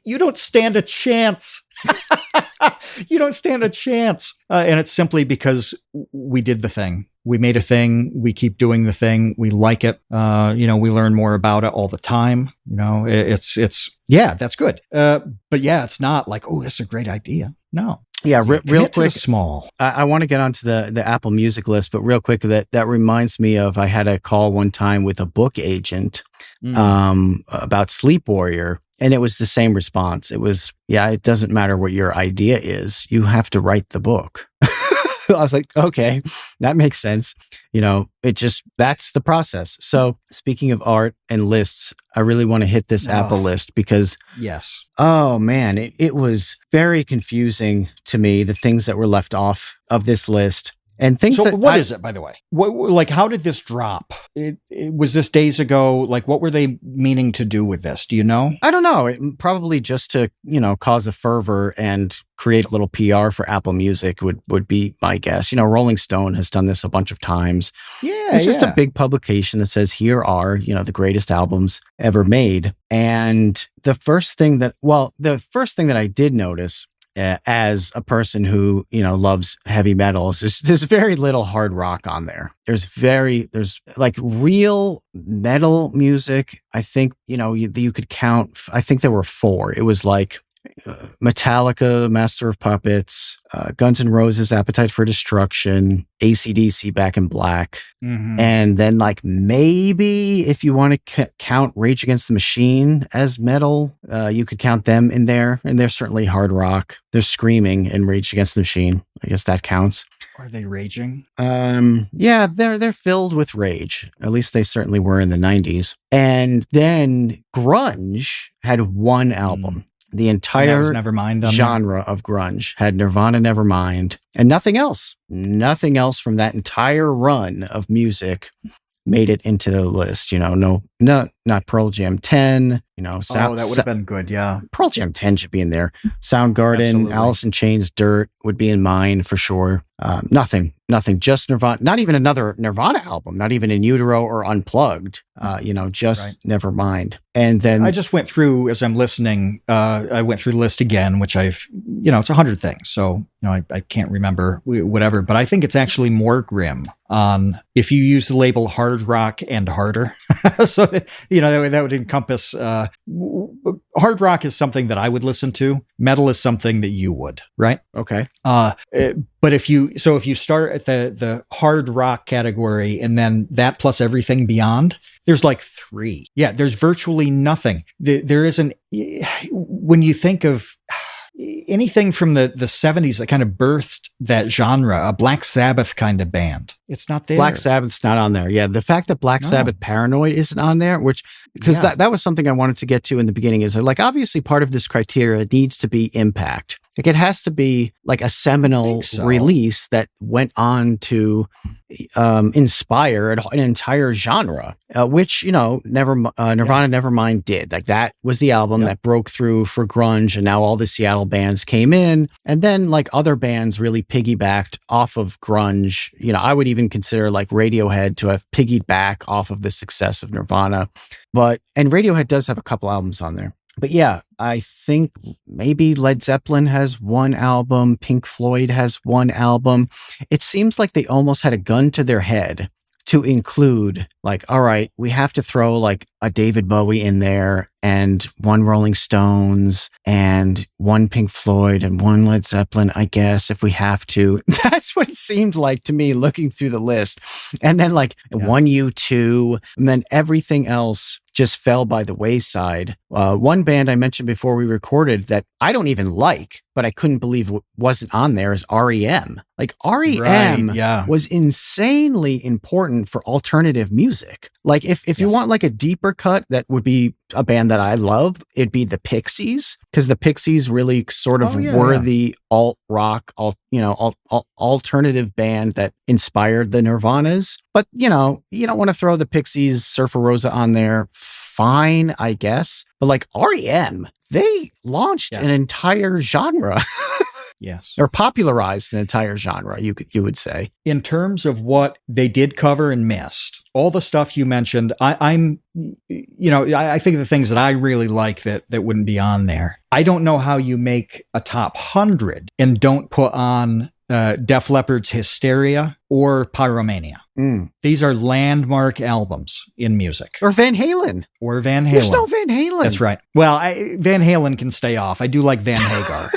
You don't stand a chance. You don't stand a chance. And it's simply because we did the thing. We made a thing. We keep doing the thing. We like it. We learn more about it all the time. That's good. But yeah, it's not like, oh, that's a great idea. No. Yeah, real quick. Small. I want to get onto the Apple Music list, but real quick, that reminds me of, I had a call one time with a book agent about Sleep Warrior, and it was the same response. It was, it doesn't matter what your idea is, you have to write the book. I was like, okay, that makes sense. That's the process. So speaking of art and lists, I really want to hit this Apple list because, yes. Oh man, it was very confusing to me, the things that were left off of this list. And things. So what is it, by the way? How did this drop? It was this days ago. Like, what were they meaning to do with this? Do you know? I don't know. Probably just to, cause a fervor and create a little PR for Apple Music would be my guess. Rolling Stone has done this a bunch of times. Yeah. It's just a big publication that says, here are, the greatest albums ever made. And the first thing that I did notice, as a person who, loves heavy metals, there's very little hard rock on there. There's like real metal music. I think, you could count, I think there were 4. It was like Metallica, Master of Puppets, Guns N' Roses, Appetite for Destruction, AC/DC, Back in Black. Mm-hmm. And then like maybe if you want to count Rage Against the Machine as metal, you could count them in there. And they're certainly hard rock. They're screaming in Rage Against the Machine. I guess that counts. Are they raging? Yeah, they're filled with rage. At least they certainly were in the 90s. And then grunge had one album. The entire genre of grunge had Nirvana, Nevermind, and nothing else. Nothing else from that entire run of music made it into the list. Not Pearl Jam 10. That would have been good. Yeah, Pearl Jam 10 should be in there. Soundgarden, absolutely. Alice in Chains, Dirt would be in mine for sure. Nothing. Just Nirvana. Not even another Nirvana album. Not even In Utero or Unplugged. Just Nevermind. And then I just went through as I'm listening. I went through the list again, which it's 100 things. So I can't remember whatever. But I think it's actually more grim on if you use the label hard rock and harder. So that would encompass. Hard rock is something that I would listen to. Metal is something that you would, right? Okay. But if you start at the hard rock category and then that plus everything beyond, there's like 3. Yeah, there's virtually nothing. There isn't, when you think of anything from the 70s that kind of birthed that genre, a Black Sabbath kind of band, it's not there. Black Sabbath's not on there. Yeah, the fact that Black Sabbath Paranoid isn't on there, because that was something I wanted to get to in the beginning, is like, obviously part of this criteria needs to be impact. Like, it has to be like a seminal release that went on to inspired an entire genre, which, Nirvana Nevermind did. Like, that was the album that broke through for grunge, and now all the Seattle bands came in. And then, like, other bands really piggybacked off of grunge. I would even consider, like, Radiohead to have piggybacked off of the success of Nirvana. And Radiohead does have a couple albums on there. But yeah, I think maybe Led Zeppelin has one album. Pink Floyd has one album. It seems like they almost had a gun to their head to include, like, all right, we have to throw like a David Bowie in there, and one Rolling Stones, and one Pink Floyd, and one Led Zeppelin, I guess, if we have to. That's what it seemed like to me looking through the list. And then one U2, and then everything else just fell by the wayside. One band I mentioned before we recorded that I don't even like, but I couldn't believe wasn't on there, is REM. Like, REM was insanely important for alternative music. Like, if you want like a deeper cut, that would be a band that I love. It'd be the Pixies, because the Pixies really sort of were the alt rock, alternative band that inspired the Nirvanas. But you don't want to throw the Pixies, Surfer Rosa on there. Fine, I guess. But like REM, they launched an entire genre. Yes. Or popularized an entire genre, you would say. In terms of what they did cover and missed, all the stuff you mentioned, I think of the things that I really like that wouldn't be on there. I don't know how you make a top 100 and don't put on Def Leppard's Hysteria or Pyromania. These are landmark albums in music. Or Van Halen. There's no Van Halen. That's right. Well, Van Halen can stay off. I do like Van Hagar.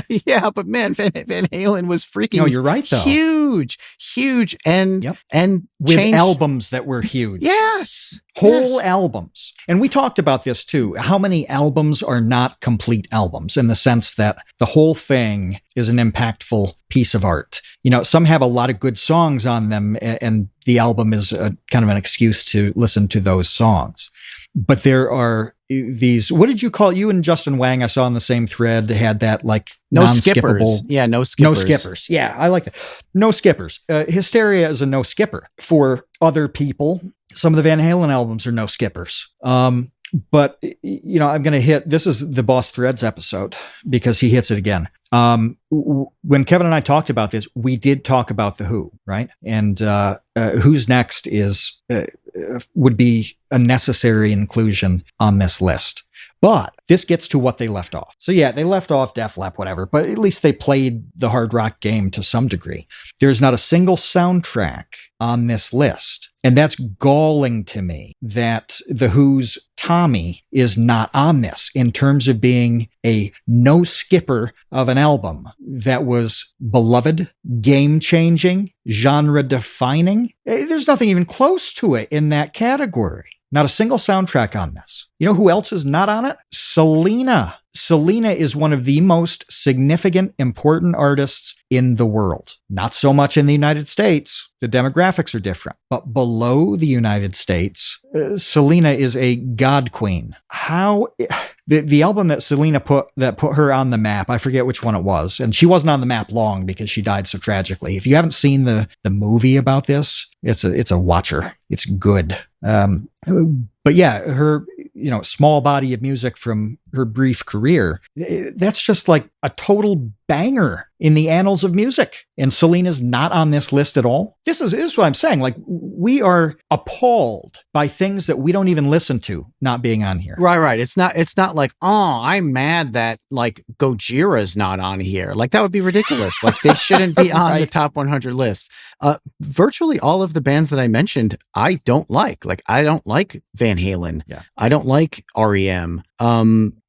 Yeah, but man, Van Halen was freaking No, you're right, though. Huge, and with changed albums that were huge. Yes. Whole albums. And we talked about this too. How many albums are not complete albums, in the sense that the whole thing is an impactful piece of art. Some have a lot of good songs on them, and the album is a kind of an excuse to listen to those songs. But there are these, what did you call it? You and Justin Wang, I saw on the same thread, had that like no skippers. Yeah, no skippers. No skippers. Yeah, I like that. No skippers. Hysteria is a no skipper. For other people, some of the Van Halen albums are no skippers. But, I'm going to hit, this is the Boss Threads episode, because he hits it again. When Kevin and I talked about this, we did talk about The Who, right? And Who's Next would be a necessary inclusion on this list. But this gets to what they left off. So yeah, they left off Def Leppard, whatever, but at least they played the hard rock game to some degree. There's not a single soundtrack on this list. And that's galling to me that The Who's Tommy is not on this, in terms of being a no skipper of an album that was beloved, game-changing, genre-defining. There's nothing even close to it in that category. Not a single soundtrack on this. You know who else is not on it? Selena. Selena is one of the most significant, important artists in the world. Not so much in the United States. The demographics are different. But below the United States, Selena is a god queen. How the album that Selena put her on the map, I forget which one it was, and she wasn't on the map long because she died so tragically. If you haven't seen the movie about this, it's a watcher. It's good. But yeah, her small body of music from her brief career, that's just like a total banger in the annals of music. And Selena's not on this list at all. This is what I'm saying. Like, we are appalled by things that we don't even listen to not being on here. Right. It's not like, oh, I'm mad that like Gojira's not on here. Like, that would be ridiculous. Like, they shouldn't be on the top 100 list. Virtually all of the bands that I mentioned, I don't like. Like, I don't like Van Halen. Yeah. I don't like REM.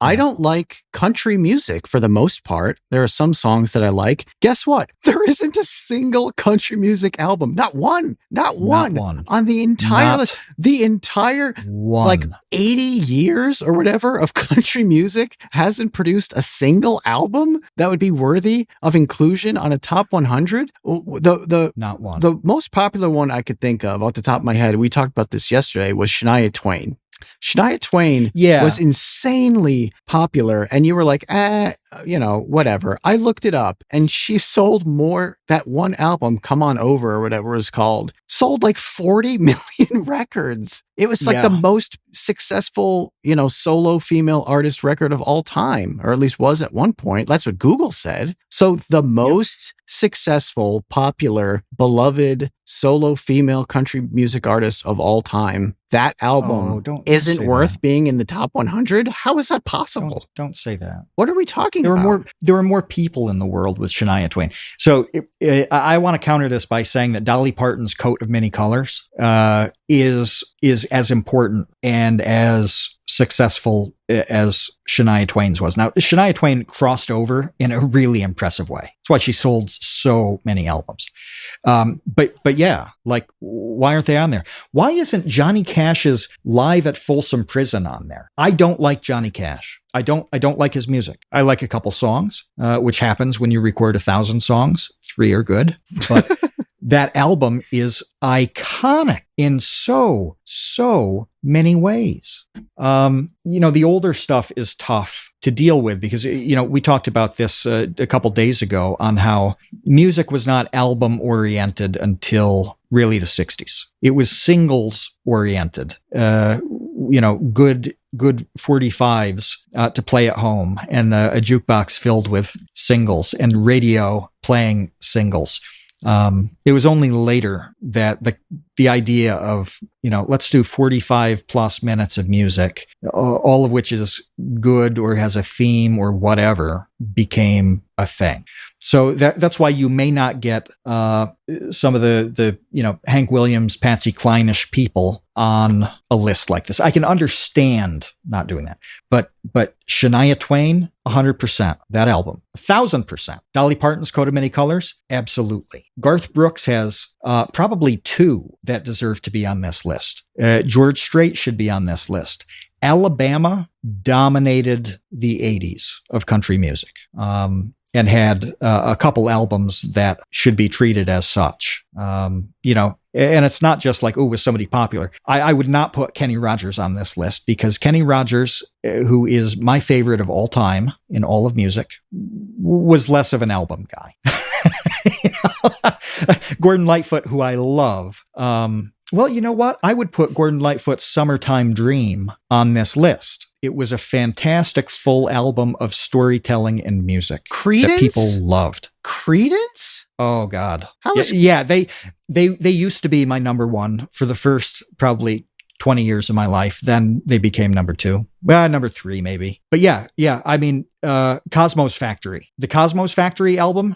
I don't like country music for the most part. There are some songs that I like. Guess what? There isn't a single country music album. Not one on the entire list. The entire like 80 years or whatever of country music hasn't produced a single album that would be worthy of inclusion on a top 100. Not one. The most popular one I could think of off the top of my head, we talked about this yesterday, was Shania Twain. Shania Twain Yeah. was insanely popular, and you were like, whatever. I looked it up, and she sold more. That one album, Come On Over, or whatever it was called, sold like 40 million records. It was like the most successful, solo female artist record of all time, or at least was at one point. That's what Google said. So the most successful, popular, beloved solo female country music artist of all time, that album don't isn't say worth that. being in the top 100? How is that possible? Don't say that. What are we talking There about? were more people in the world with Shania Twain. So I want to counter this by saying that Dolly Parton's Coat of Many Colors is as important and as successful as Shania Twain's was. Now, Shania Twain crossed over in a really impressive way. That's why she sold so many albums. But yeah, like, why aren't they on there? Why isn't Johnny Cash's Live at Folsom Prison on there? I don't like Johnny Cash. I don't like his music. I like a couple songs, which happens when you record 1,000 songs. 3 are good, but that album is iconic in so many ways. The older stuff is tough to deal with because, we talked about this a couple days ago on how music was not album oriented until really the 60s. It was singles oriented, good 45s to play at home, and a jukebox filled with singles and radio playing singles. It was only later that the idea of, let's do 45 plus minutes of music, all of which is good or has a theme or whatever, became a thing. So that's why you may not get some of the Hank Williams, Patsy Cline-ish people on a list like this. I can understand not doing that, but Shania Twain, 100%. That album, 1,000%. Dolly Parton's Coat of Many Colors, absolutely. Garth Brooks has probably 2 that deserve to be on this list. George Strait should be on this list. Alabama dominated the 80s of country music. And had a couple albums that should be treated as such. And it's not just like, was somebody popular? I would not put Kenny Rogers on this list because Kenny Rogers, who is my favorite of all time in all of music, was less of an album guy. Gordon Lightfoot, who I love. Well, you know what? I would put Gordon Lightfoot's Summertime Dream on this list. It was a fantastic full album of storytelling and music that people loved. Creedence? Oh God. How was they used to be my number one for the first probably 20 years of my life. Then they became number 2. Well, number 3 maybe. But yeah. I mean, Cosmo's Factory. The Cosmo's Factory album,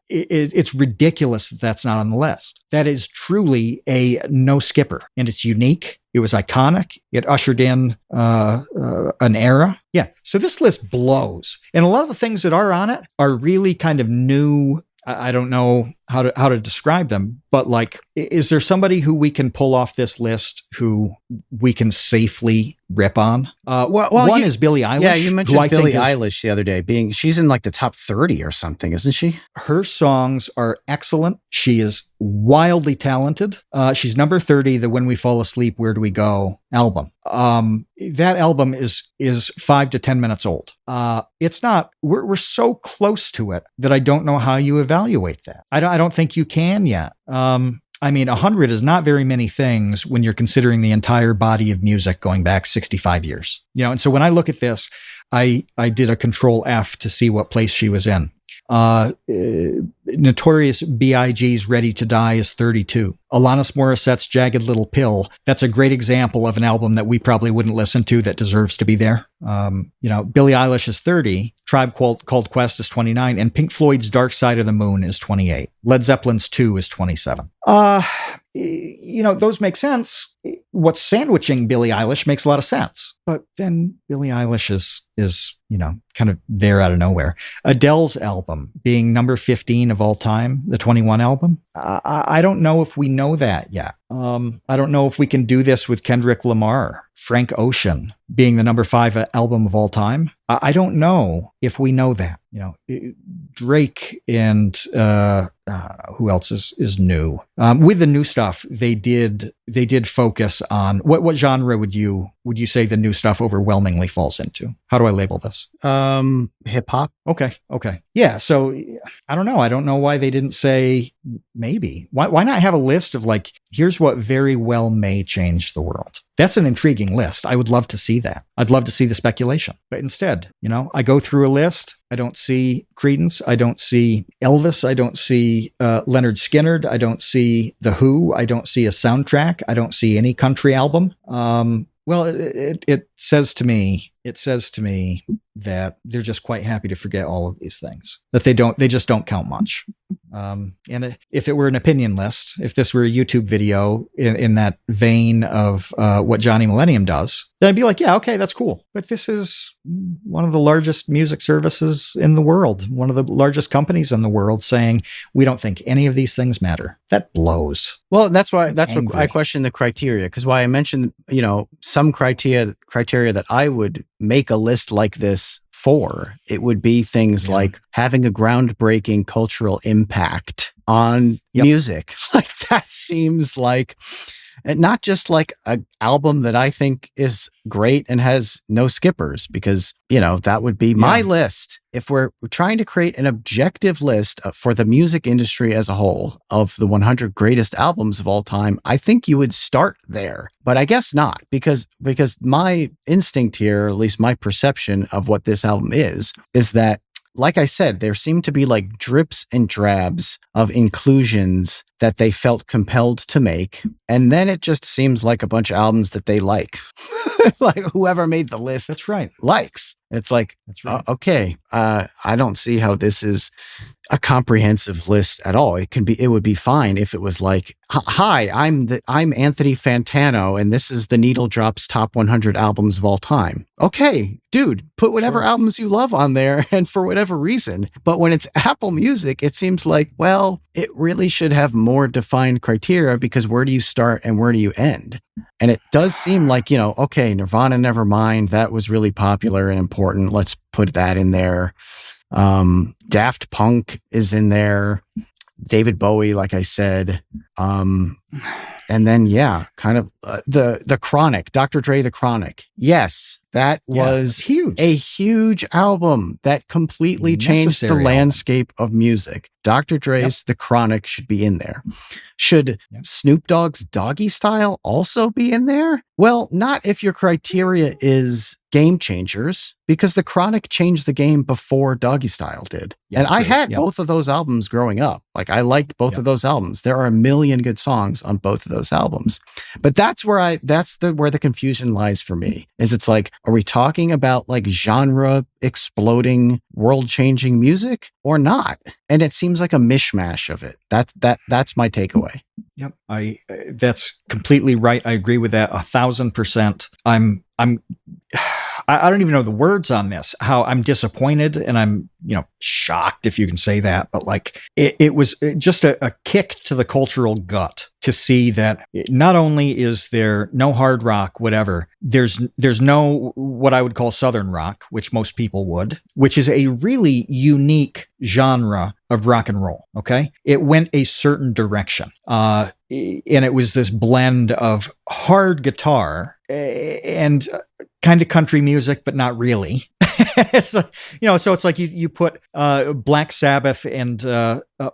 it's ridiculous that's not on the list. That is truly a no skipper, and it's unique. It was iconic. It ushered in an era. Yeah. So this list blows. And a lot of the things that are on it are really kind of new. I don't know how to describe them, but like, is there somebody who we can pull off this list who we can safely rip on? One is Billie Eilish. Yeah, you mentioned Billie Eilish the other day. She's in like the top 30 or something, isn't she? Her songs are excellent. She is wildly talented. She's number 30, the When We Fall Asleep, Where Do We Go album. That album is 5 to 10 minutes old. It's not, we're so close to it that I don't know how you evaluate that. I don't think you can yet. 100 is not very many things when you're considering the entire body of music going back 65 years. And so when I look at this, I did a Control F to see what place she was in. Notorious B.I.G.'s Ready to Die is 32. Alanis Morissette's Jagged Little Pill, that's a great example of an album that we probably wouldn't listen to that deserves to be there. Billie Eilish is 30, Tribe Called Quest is 29, and Pink Floyd's Dark Side of the Moon is 28. Led Zeppelin's 2 is 27. Those make sense. What's sandwiching Billie Eilish makes a lot of sense. But then Billie Eilish is kind of there out of nowhere. Adele's album being number 15 of all time, the 21 album. I don't know if we know that yet. I don't know if we can do this with Kendrick Lamar, Frank Ocean being the number 5 album of all time. I don't know if we know that. Drake and who else is new? With the new stuff, they did they did focus on what genre would you say the new stuff overwhelmingly falls into? How do I label this? Hip hop. Okay. Yeah. So I don't know. I don't know why they didn't say maybe. Why not have a list of like, here's what very well may change the world? That's an intriguing list. I would love to see that. I'd love to see the speculation. But instead, I go through a list. I don't see Creedence. I don't see Elvis. I don't see Leonard Skinner. I don't see The Who. I don't see a soundtrack. I don't see any country album. Well, it says to me that they're just quite happy to forget all of these things, that they just don't count much. And if it were an opinion list, if this were a YouTube video in that vein of what Johnny Millennium does, then I'd be like, yeah, okay, that's cool. But this is one of the largest music services in the world, one of the largest companies in the world saying, we don't think any of these things matter. That blows. Well, that's what I question the criteria, because why I mentioned, some criteria that I would make a list like this for, it would be things like having a groundbreaking cultural impact on music. Like that seems like, and not just like an album that I think is great and has no skippers, because, that would be my list. If we're trying to create an objective list for the music industry as a whole of the 100 greatest albums of all time, I think you would start there. But I guess not, because my instinct here, or at least my perception of what this album is that, like I said, there seemed to be like drips and drabs of inclusions that they felt compelled to make. And then it just seems like a bunch of albums that they like. Like whoever made the list, that's right, likes. It's like, that's right. Okay, I don't see how this is a comprehensive list at all. It would be fine if it was like, hi, I'm Anthony Fantano, and this is the Needle Drops top 100 albums of all time. Okay, dude, put whatever albums you love on there, and for whatever reason. But when it's Apple Music, it seems like, well, it really should have more defined criteria, because where do you start and where do you end? And it does seem like, okay, Nirvana, Nevermind, that was really popular and important. Let's put that in there. Daft Punk is in there. David Bowie, like I said. And then, kind of the Chronic, Dr. Dre, The Chronic. Yes, that was huge. A huge album that completely changed the landscape of music. Dr. Dre's The Chronic should be in there. Should Snoop Dogg's Doggy Style also be in there? Well, not if your criteria is game changers, because The Chronic changed the game before Doggy Style did. And I had both of those albums growing up. Like I liked both of those albums. There are a million good songs on both of those albums. But that's where the confusion lies for me. Is it's like, are we talking about like genre exploding, world changing music or not? And it seems like a mishmash of it. That's my takeaway. Yep. That's completely right. I agree with that 1,000%. I don't even know the words on this, how I'm disappointed and I'm, shocked, if you can say that. But like it was just a kick to the cultural gut to see that not only is there no hard rock, whatever, there's no what I would call Southern rock, which most people would, which is a really unique genre of rock and roll. Okay. It went a certain direction. And it was this blend of hard guitar and kind of country music, but not really. It's so it's like you put Black Sabbath and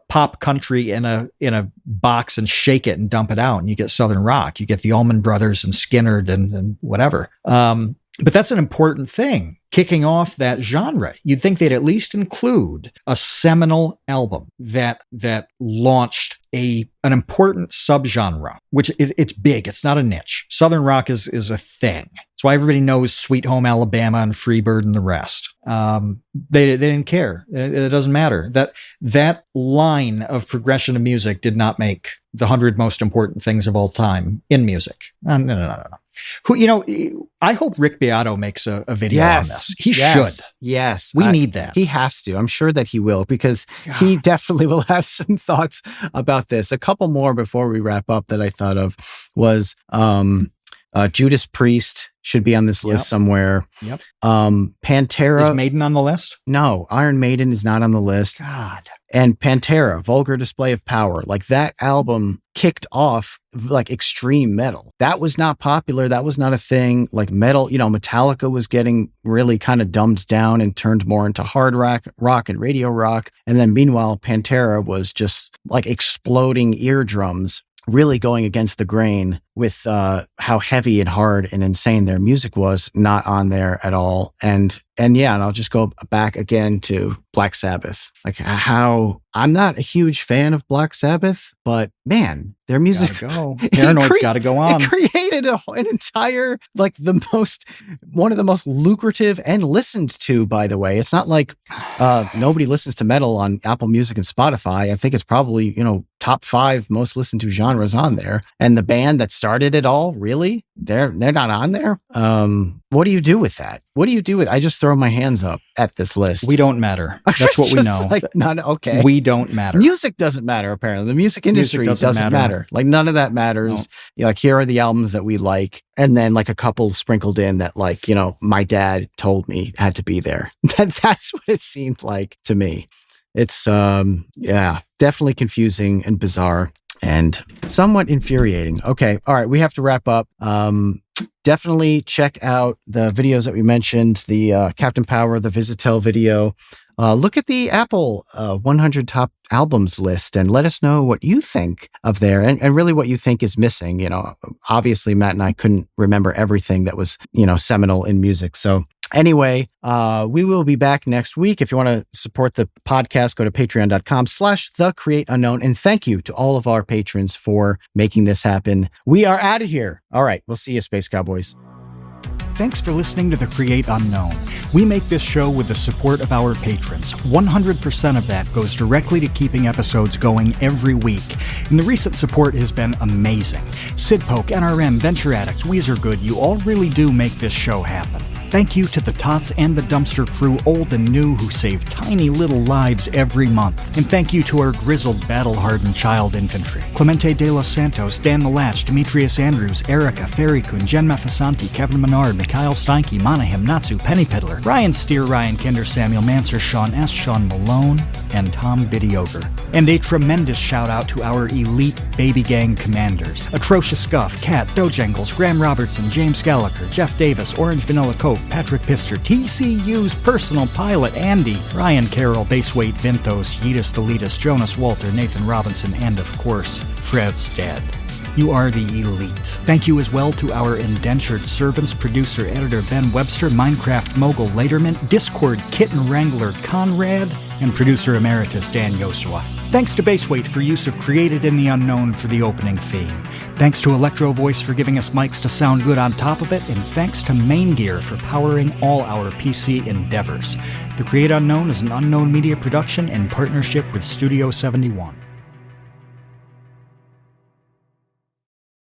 pop country in a box and shake it and dump it out, and you get Southern rock. You get the Allman Brothers and Skinner and whatever. But that's an important thing. Kicking off that genre, you'd think they'd at least include a seminal album that launched an important subgenre, which it's big. It's not a niche. Southern rock is a thing. That's why everybody knows Sweet Home Alabama and Freebird and the rest. They didn't care. It doesn't matter. That line of progression of music did not make the 100 most important things of all time in music. No. I hope Rick Beato makes a video on this. He should. Yes. We need that. He has to. I'm sure that he will, because he definitely will have some thoughts about this. A couple more before we wrap up that I thought of was Judas Priest should be on this list somewhere. Yep. Pantera. Is Maiden on the list? No, Iron Maiden is not on the list. God. And Pantera, Vulgar Display of Power, like that album kicked off like extreme metal. That was not popular. That was not a thing. Like metal, Metallica was getting really kind of dumbed down and turned more into hard rock and radio rock. And then meanwhile, Pantera was just like exploding eardrums, really going against the grain with how heavy and hard and insane their music was, not on there at all. And I'll just go back again to Black Sabbath. Like how I'm not a huge fan of Black Sabbath, but man, their music, Paranoid's got to go on. It created an entire, like one of the most lucrative and listened to, by the way. It's not like nobody listens to metal on Apple Music and Spotify. I think it's probably, top 5 most listened to genres on there. And the band that started it all, really? They're not on there? What do you do with that? What do you do with? I just throw my hands up at this list. We don't matter. That's what we know. Like, okay. We don't matter. Music doesn't matter, apparently. The music industry doesn't matter. Like, none of that matters. No. Like, here are the albums that we like. And then, like, a couple sprinkled in that, like, my dad told me had to be there. That's what it seemed like to me. It's, definitely confusing and bizarre and somewhat infuriating. Okay. All right. We have to wrap up. Definitely check out the videos that we mentioned, the Captain Power, the Visitel video. Look at the Apple 100 top albums list and let us know what you think of there and really what you think is missing. Obviously, Matt and I couldn't remember everything that was, seminal in music. So anyway, we will be back next week. If you want to support the podcast, go to patreon.com/thecreateunknown. And thank you to all of our patrons for making this happen. We are out of here. All right. We'll see you, Space Cowboys. Thanks for listening to The Create Unknown. We make this show with the support of our patrons. 100% of that goes directly to keeping episodes going every week. And the recent support has been amazing. Sid Poke, NRM, Venture Addicts, Weezer Good, you all really do make this show happen. Thank you to the Tots and the Dumpster crew, old and new, who save tiny little lives every month. And thank you to our grizzled, battle-hardened child infantry. Clemente de los Santos, Dan the Latch, Demetrius Andrews, Erica, Ferrycoon, Jen Mathasanti, Kevin Menard, Mikhail Steinke, Monahim, Natsu, Penny Piddler, Ryan Steer, Ryan Kinder, Samuel Manser, Sean S., Sean Malone, and Tom Bidioger. And a tremendous shout-out to our elite baby gang commanders. Atrocious Scuff, Kat, Dojangles, Graham Robertson, James Gallagher, Jeff Davis, Orange Vanilla Coke, Patrick Pister, TCU's personal pilot, Andy, Ryan Carroll, Baseweight Vinthos, Yeetus Deletus, Jonas Walter, Nathan Robinson, and of course, Trev's dead. You are the elite. Thank you as well to our indentured servants, producer, editor Ben Webster, Minecraft mogul Laterman, Discord kitten wrangler Conrad, and producer emeritus Dan Yosua. Thanks to Baseweight for use of Created in the Unknown for the opening theme. Thanks to Electro Voice for giving us mics to sound good on top of it, and thanks to Main Gear for powering all our PC endeavors. The Create Unknown is an Unknown Media production in partnership with Studio 71.